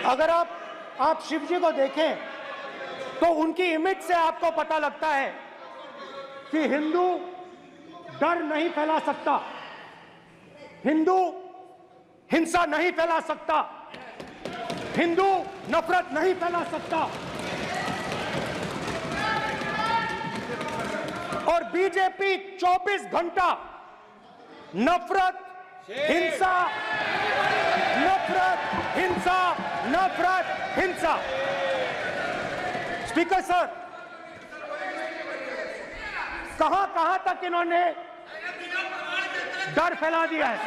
अगर आप शिव जी को देखें तो उनकी इमेज से आपको पता लगता है कि हिंदू डर नहीं फैला सकता, हिंदू हिंसा नहीं फैला सकता, हिंदू नफरत नहीं फैला सकता। और बीजेपी 24 घंटा नफरत, हिंसा, नफरत, हिंसा, नफरत, हिंसा। स्पीकर सर, कहां तक इन्होंने डर फैला दिया है?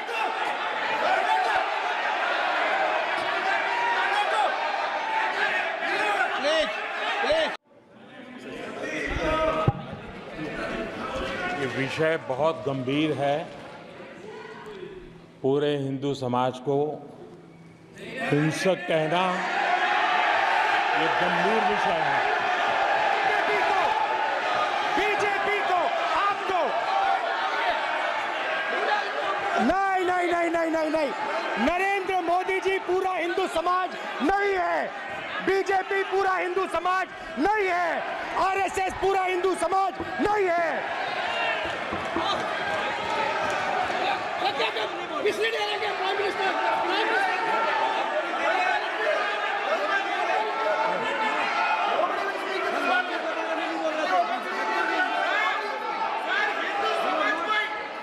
ये विषय बहुत गंभीर है। पूरे हिंदू समाज को हिंसक कहना ये गंभीर विषय है। बीजेपी को आपको नहीं, नरेंद्र मोदी जी पूरा हिंदू समाज नहीं है, बीजेपी पूरा हिंदू समाज नहीं है, आरएसएस पूरा हिंदू समाज नहीं है।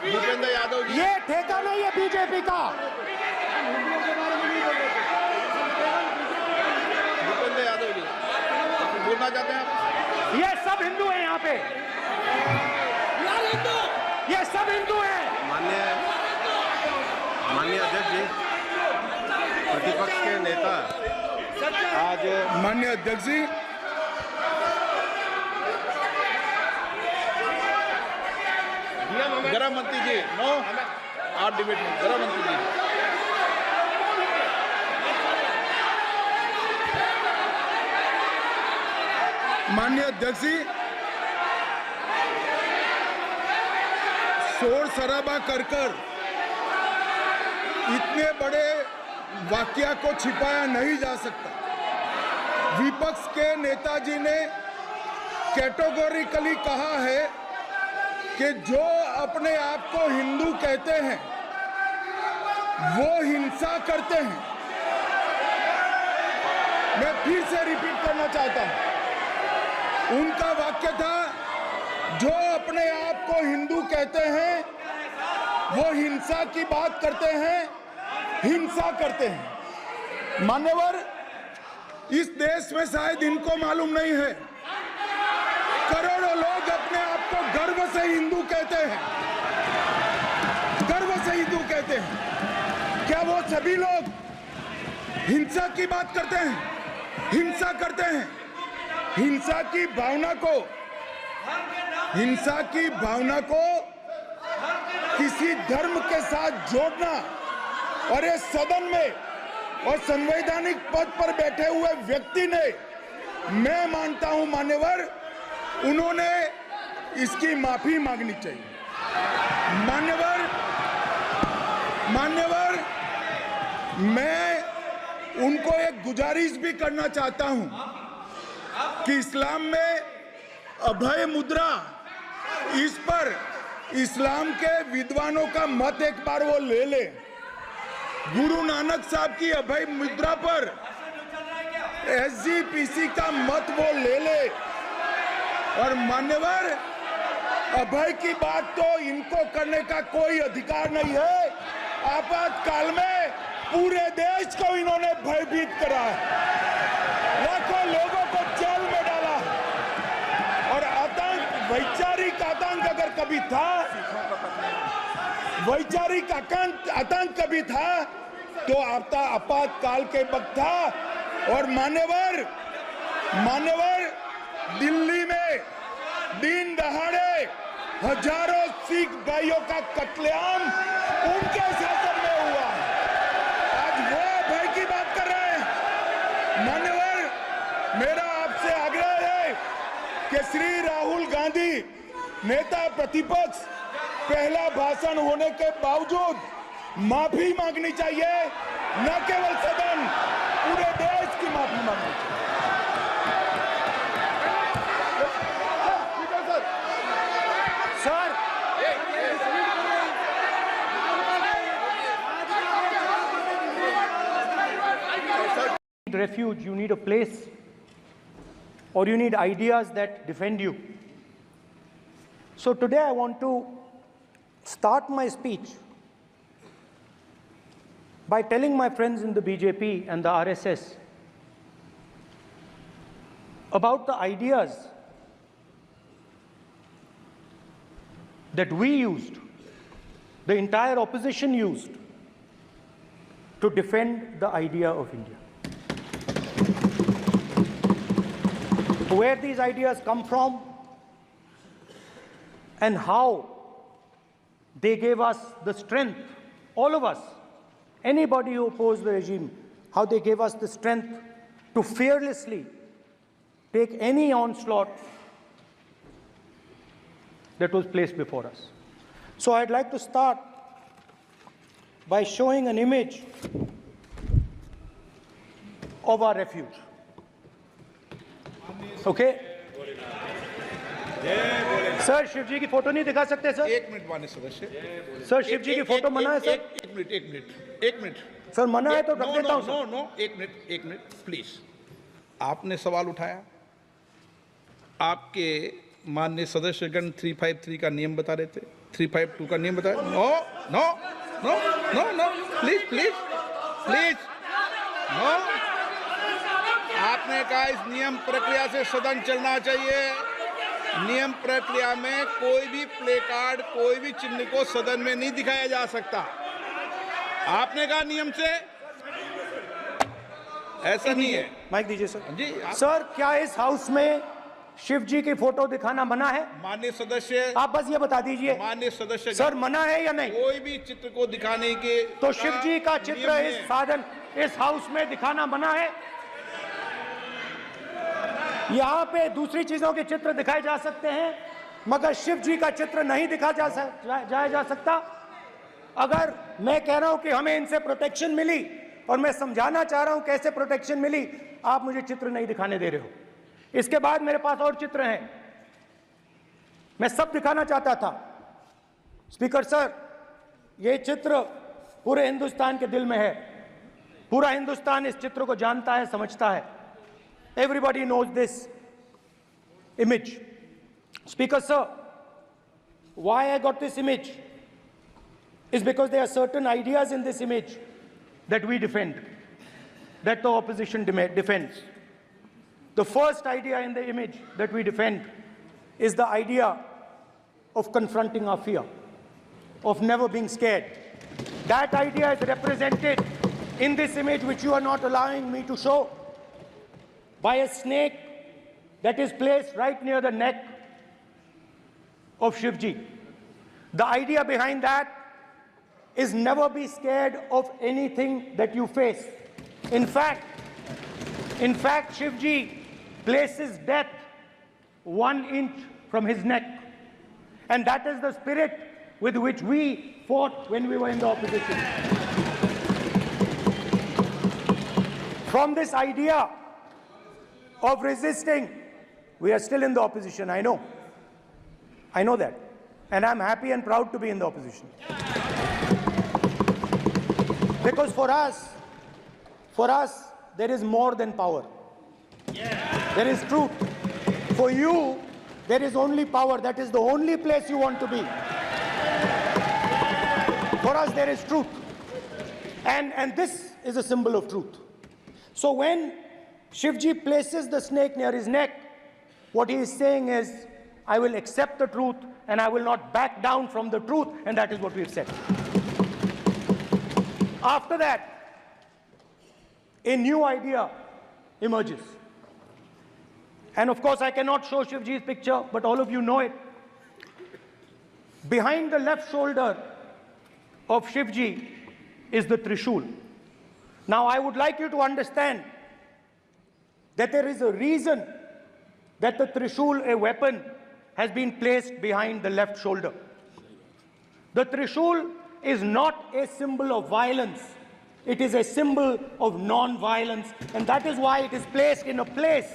भूपेंद्र यादव जी, ये ठेका नहीं है बीजेपी का। भूपेंद्र यादव जी बोलना चाहते हैं आप? ये सब हिंदू हैं यहाँ पे, ये सब हिंदू हैं। माननीय अध्यक्ष जी, प्रतिपक्ष के नेता आज माननीय अध्यक्ष जी, गृह मंत्री जी, नो आप डिबेट में गृह मंत्री जी। माननीय अध्यक्ष जी, शोर शराबा कर इतने बड़े वाकया को छिपाया नहीं जा सकता। विपक्ष के नेताजी ने कैटेगोरिकली कहा है कि जो अपने आप को हिंदू कहते हैं वो हिंसा करते हैं। मैं फिर से रिपीट करना चाहता हूं, उनका वाक्य था जो अपने आप को हिंदू कहते हैं वो हिंसा की बात करते हैं, हिंसा करते हैं। मान्यवर, इस देश में शायद इनको मालूम नहीं है, करोड़ों लोग अपने आप को गर्व से हिंदू कहते हैं, गर्व से हिंदू कहते हैं। क्या वो सभी लोग हिंसा की बात करते हैं, हिंसा करते हैं? हिंसा की भावना को किसी धर्म के साथ जोड़ना और इस सदन में और संवैधानिक पद पर बैठे हुए व्यक्ति ने, मैं मानता हूं मान्यवर, उन्होंने इसकी माफी मांगनी चाहिए। मान्यवर, मैं उनको एक गुजारिश भी करना चाहता हूं कि इस्लाम में अभय मुद्रा, इस पर इस्लाम के विद्वानों का मत एक बार वो ले ले। गुरु नानक साहब की अभय मुद्रा पर एसजीपीसी का मत वो ले ले। और मान्यवर, अभय की बात तो इनको करने का कोई अधिकार नहीं है। आपातकाल में पूरे देश को इन्होंने भयभीत करा है, लाखों लोगों को जेल में डाला और आतंक, वैचारिक आतंक अगर कभी था, वैचारिक आतंक कभी था तो आपातकाल के वक्त था। और मान्यवर, दिल्ली में दिन दहाड़े हजारों सिख भाइयों का कत्लेआम उनके शासन में हुआ। आज वो भय की बात कर रहे हैं। मान्यवर, मेरा आपसे आग्रह है कि श्री राहुल गांधी, नेता प्रतिपक्ष, पहला भाषण होने के बावजूद माफी मांगनी चाहिए, न केवल सदन, पूरे देश उसकी माफी मांगनी चाहिए। Sir, you need refuge, you need a place, or you need ideas that defend you. So today I want to start my speech by telling my friends in the BJP and the RSS about the ideas that we used, the entire opposition used, to defend the idea of India. Where these ideas come from and how they gave us the strength, all of us, anybody who opposed the regime, how they gave us the strength to fearlessly take any onslaught that was placed before us. So I'd like to start by showing an image of our refuge. Okay? Sir, Shiv ji की photo नहीं दिखा सकते sir? एक minute माननीय सदस्य। Sir, Shiv ji की photo मना है सर? एक मिनट सर, मना है तो रख देता हूं सर। नो, एक मिनट प्लीज। आपने सवाल उठाया, आपके माननीय सदस्यगण 353 का नियम बता रहे थे, 352 का नियम बताया। No, please no. आपने कहा इस नियम प्रक्रिया से सदन चलना चाहिए। नियम प्रक्रिया में कोई भी प्ले कार्ड, कोई भी चिन्ह को सदन में नहीं दिखाया जा सकता। आपने कहा नियम से, ऐसा नहीं है। माइक दीजिए सर। जी सर, क्या इस हाउस में शिव जी की फोटो दिखाना मना है? माननीय सदस्य, आप बस ये बता दीजिए माननीय सदस्य सर, मना है या नहीं? कोई भी चित्र को दिखाने के तो शिव जी का चित्र नियम इस है। साधन, इस हाउस में दिखाना मना है? यहाँ पे दूसरी चीजों के चित्र दिखाए जा सकते हैं, मगर शिव जी का चित्र नहीं दिखा जा सकता। अगर मैं कह रहा हूं कि हमें इनसे प्रोटेक्शन मिली और मैं समझाना चाह रहा हूं कैसे प्रोटेक्शन मिली, आप मुझे चित्र नहीं दिखाने दे रहे हो। इसके बाद मेरे पास और चित्र हैं, मैं सब दिखाना चाहता था। स्पीकर सर, ये चित्र पूरे हिंदुस्तान के दिल में है। पूरा हिंदुस्तान इस चित्र को जानता है, समझता है। Everybody knows this image. Speaker sir, why I got this image is because there are certain ideas in this image that we defend, that the opposition defends. The first idea in the image that we defend is the idea of confronting our fear, of never being scared. That idea is represented in this image, which you are not allowing me to show, by a snake that is placed right near the neck of Shivji. The idea behind that is never be scared of anything that you face. In fact, Shivji places death 1 inch from his neck. And that is the spirit with which we fought when we were in the opposition. From this idea of resisting, we are still in the opposition, I know. I know that. And I'm happy and proud to be in the opposition. Because for us, there is more than power. There is truth. For you, there is only power. That is the only place you want to be. For us, there is truth. And this is a symbol of truth. So when Shivji places the snake near his neck, what he is saying is, I will accept the truth and I will not back down from the truth, and that is what we've said. After that, a new idea emerges. And of course, I cannot show Shivji's picture, but all of you know it. Behind the left shoulder of Shivji is the Trishul. Now, I would like you to understand that there is a reason that the Trishul, a weapon, has been placed behind the left shoulder. The Trishul is not a symbol of violence. it is a symbol of non-violence, and that is why it is placed in a place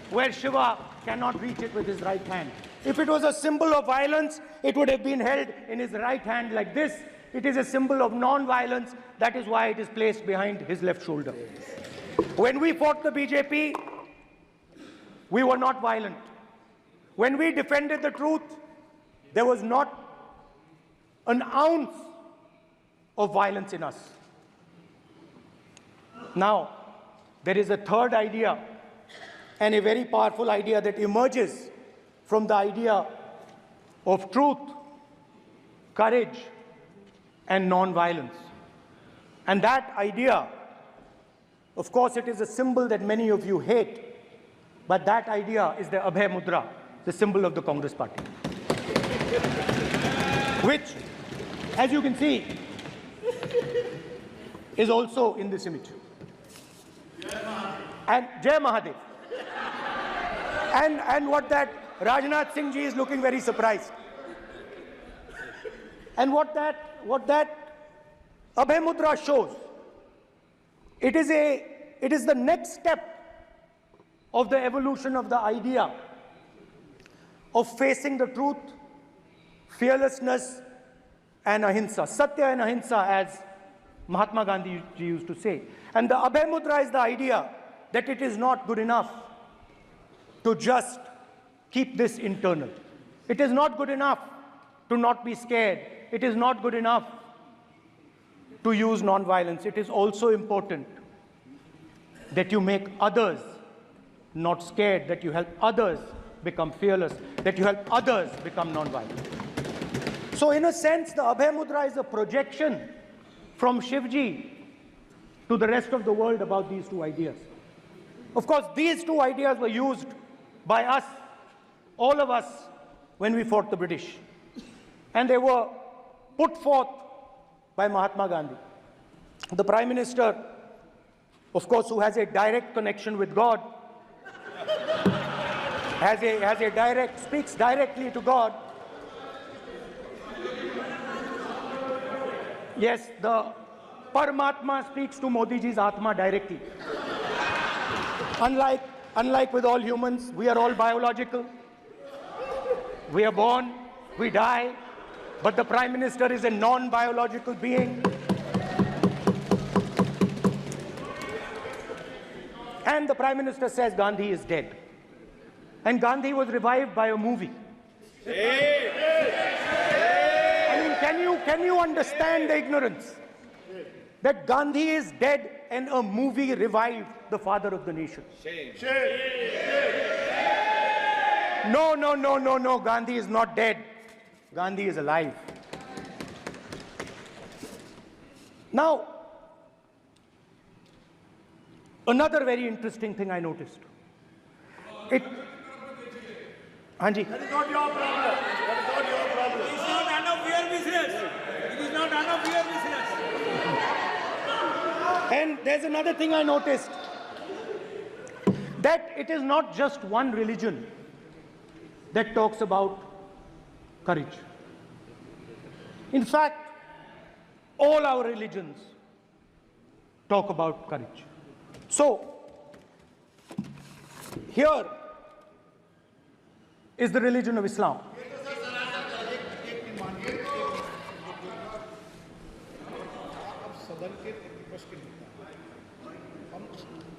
where Shiva cannot reach it with his right hand. If it was a symbol of violence, it would have been held in his right hand like this. It is a symbol of non-violence. That is why it is placed behind his left shoulder. When we fought the BJP, we were not violent. When we defended the truth, there was not an ounce of violence in us. Now, there is a third idea, and a very powerful idea that emerges from the idea of truth, courage, and non-violence. And that idea, of course, it is a symbol that many of you hate, but that idea is the Abhay Mudra, the symbol of the Congress Party, which, as you can see, is also in this image. And Jai Mahadev. And what that Rajnath Singh ji is looking very surprised. And what that Abhay Mudra shows, it is the next step of the evolution of the idea of facing the truth, fearlessness, and ahimsa. Satya and ahimsa, as Mahatma Gandhi ji used to say. And the Abhay Mudra is the idea that it is not good enough to just keep this internal. It is not good enough to not be scared. It is not good enough to use non-violence. It is also important that you make others not scared, that you help others become fearless, that you help others become non-violent. So in a sense, the Abhay Mudra is a projection from Shivji to the rest of the world about these two ideas. Of course, these two ideas were used by us, all of us, when we fought the British. And they were put forth by Mahatma Gandhi. The Prime Minister, of course, who has a direct connection with God, speaks directly to God. Yes, the Paramatma speaks to Modi ji's Atma directly. Unlike with all humans, we are all biological. We are born, we die, but the Prime Minister is a non-biological being. And the Prime Minister says Gandhi is dead. And Gandhi was revived by a movie. I mean, can you understand the ignorance? That Gandhi is dead and a movie revived the father of the nation. No, Gandhi is not dead. Gandhi is alive. Now, another very interesting thing I noticed. Hanji. That is not your problem. That is not your problem. It is not none of your business. It is not none of your business. And there's another thing I noticed. That it is not just one religion that talks about courage. In fact, all our religions talk about courage. So, here is the religion of Islam.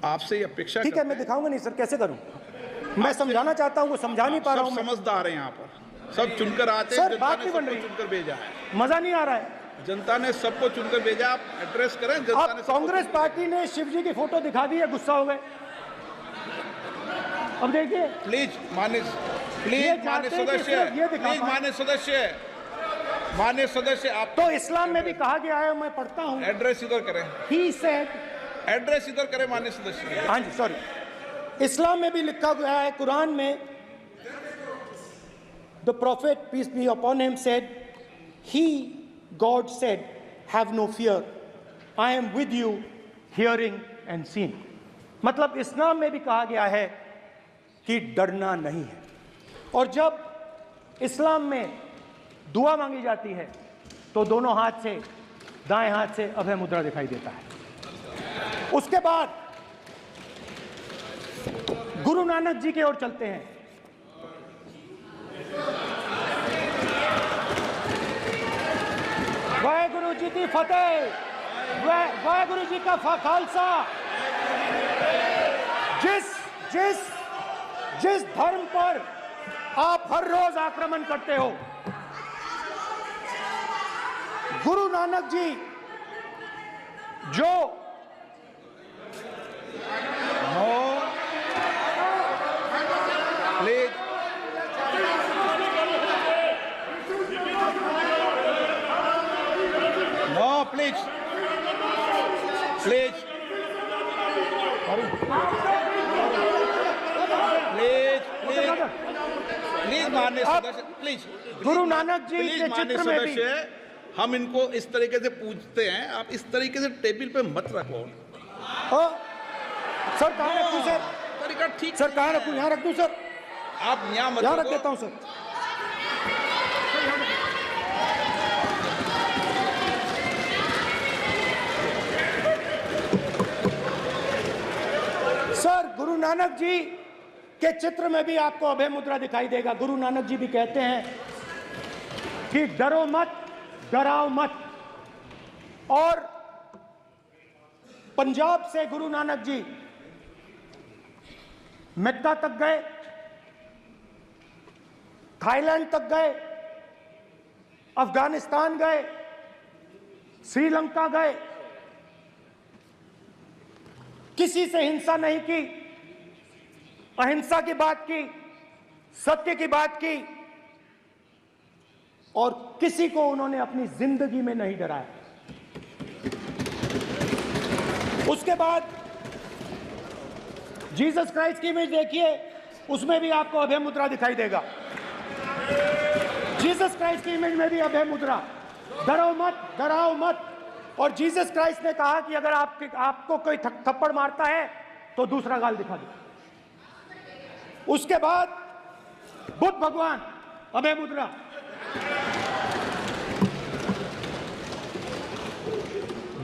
आपसे ये अपेक्षा ठीक है, मैं दिखाऊंगा नहीं sir, कैसे करूं? मैं समझाना चाहता हूं, वो समझा नहीं पा रहा हूं। सब समझदार हैं यहाँ पर, सब चुनकर आते हैं। सर, बात नहीं बन रही, चुनकर भेजा है, मजा नहीं आ रहा है। जनता ने सबको चुनकर भेजा, आप एड्रेस करें। जनता ने कांग्रेस पार्टी ने शिवजी की फोटो दिखा दी है, गुस्सा हो गए। अब देखिए, प्लीज मान्य सदस्य आप तो इस्लाम में भी कहा गया है, मैं पढ़ता हूं। एड्रेस इधर करें। He said, एड्रेस इधर करें मान्य सदस्य। हाँ जी, सॉरी। इस्लाम में भी लिखा गया है, कुरान में, the prophet peace be upon him said, God said, have no fear, I am with you, hearing and seeing. मतलब इस्लाम में भी कहा गया है कि डरना नहीं है। और जब इस्लाम में दुआ मांगी जाती है तो दोनों हाथ से, दाएं हाथ से अभय मुद्रा दिखाई देता है। उसके बाद गुरु नानक जी की ओर चलते हैं। वाहेगुरु जी की फतेह, वाहेगुरु जी का खालसा। जिस धर्म पर आप हर रोज आक्रमण करते हो, गुरु नानक जी जो please no, please please please please please माननीय सदस्य, please Guru Nanak ji please के माननीय चित्र में भी सदस्य, हम इनको इस तरीके से पूछते हैं, आप इस तरीके से टेबल पे मत रखो। सर कहाँ रख दूं सर? तरीका ठीक सर कहाँ रखूं? यहाँ रख दूं सर? आप यहाँ मत यहाँ रख रखो। देता हूँ सर। सर गुरु नानक जी के चित्र में भी आपको अभय मुद्रा दिखाई देगा। गुरु नानक जी भी कहते हैं कि डरो मत, डराओ मत। और पंजाब से गुरु नानक जी मक्का तक गए, थाईलैंड तक गए, अफगानिस्तान गए, श्रीलंका गए, किसी से हिंसा नहीं की, अहिंसा की बात की, सत्य की बात की, और किसी को उन्होंने अपनी जिंदगी में नहीं डराया। उसके बाद जीसस क्राइस्ट की इमेज देखिए, उसमें भी आपको अभय मुद्रा दिखाई देगा। जीसस क्राइस्ट की इमेज में भी अभय मुद्रा, डरो मत, डराओ मत। और जीसस क्राइस्ट ने कहा कि अगर आपको कोई थप्पड़ मारता है तो दूसरा गाल दिखा दो। उसके बाद बुद्ध भगवान, अभय मुद्रा।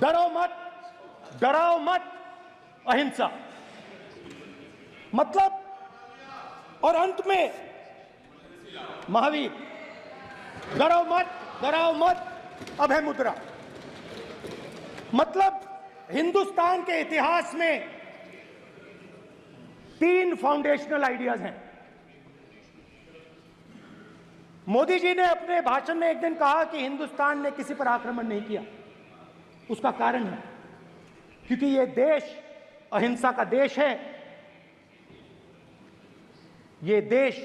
डरो मत, डराओ मत, अहिंसा। मतलब, और अंत में महावीर, डरो मत, डराओ मत, अभय मुद्रा। मतलब हिंदुस्तान के इतिहास में 3 फाउंडेशनल आइडियाज हैं। मोदी जी ने अपने भाषण में एक दिन कहा कि हिंदुस्तान ने किसी पर आक्रमण नहीं किया। उसका कारण है क्योंकि यह देश अहिंसा का देश है। यह देश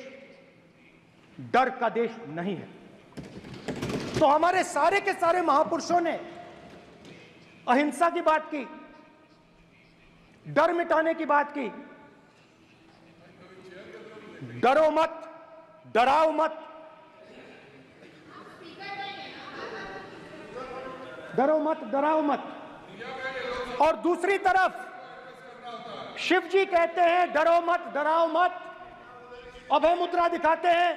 डर का देश नहीं है। तो हमारे सारे के सारे महापुरुषों ने अहिंसा की बात की, डर मिटाने की बात की। डरो मत, डराओ मत, डरो मत, डराओ मत। और दूसरी तरफ शिव जी कहते हैं डरो मत, डराओ मत, अभय मुद्रा दिखाते हैं,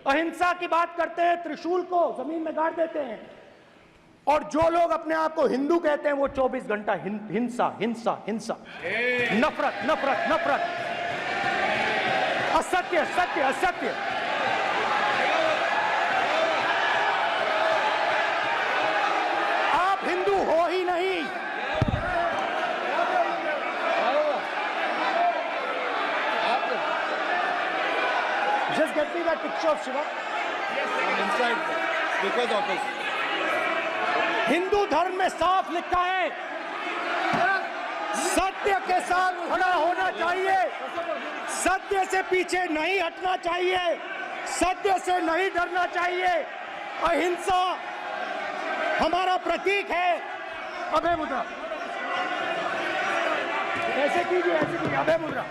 अहिंसा की बात करते हैं, त्रिशूल को जमीन में गाड़ देते हैं। और जो लोग अपने आप को हिंदू कहते हैं वो 24 घंटा हिंसा, हिंसा, हिंसा, नफरत, नफरत, नफरत, असत्य, सत्य, असत्य। आप हिंदू हो ही नहीं। Just get me that picture of Shiva. I'm inside because of this. Hindu धर्म में साफ लिखा है, सत्य के साथ खड़ा होना चाहिए, सत्य से पीछे नहीं हटना चाहिए, सत्य से नहीं डरना चाहिए। अहिंसा हमारा प्रतीक है। अभय मुद्रा ऐसे कीजिए, ऐसे कीजिए, अभय मुद्रा।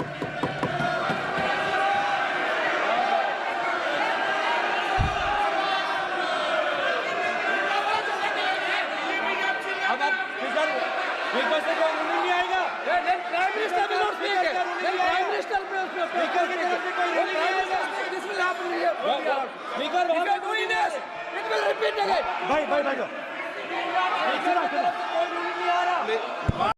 नहीं आएगा। Prime minister will not speak. Then prime minister speaker की तरफ से कोई नहीं आएगा। This will happen here. Speaker, if you are doing this, it will repeat again. भाई भाई भाई,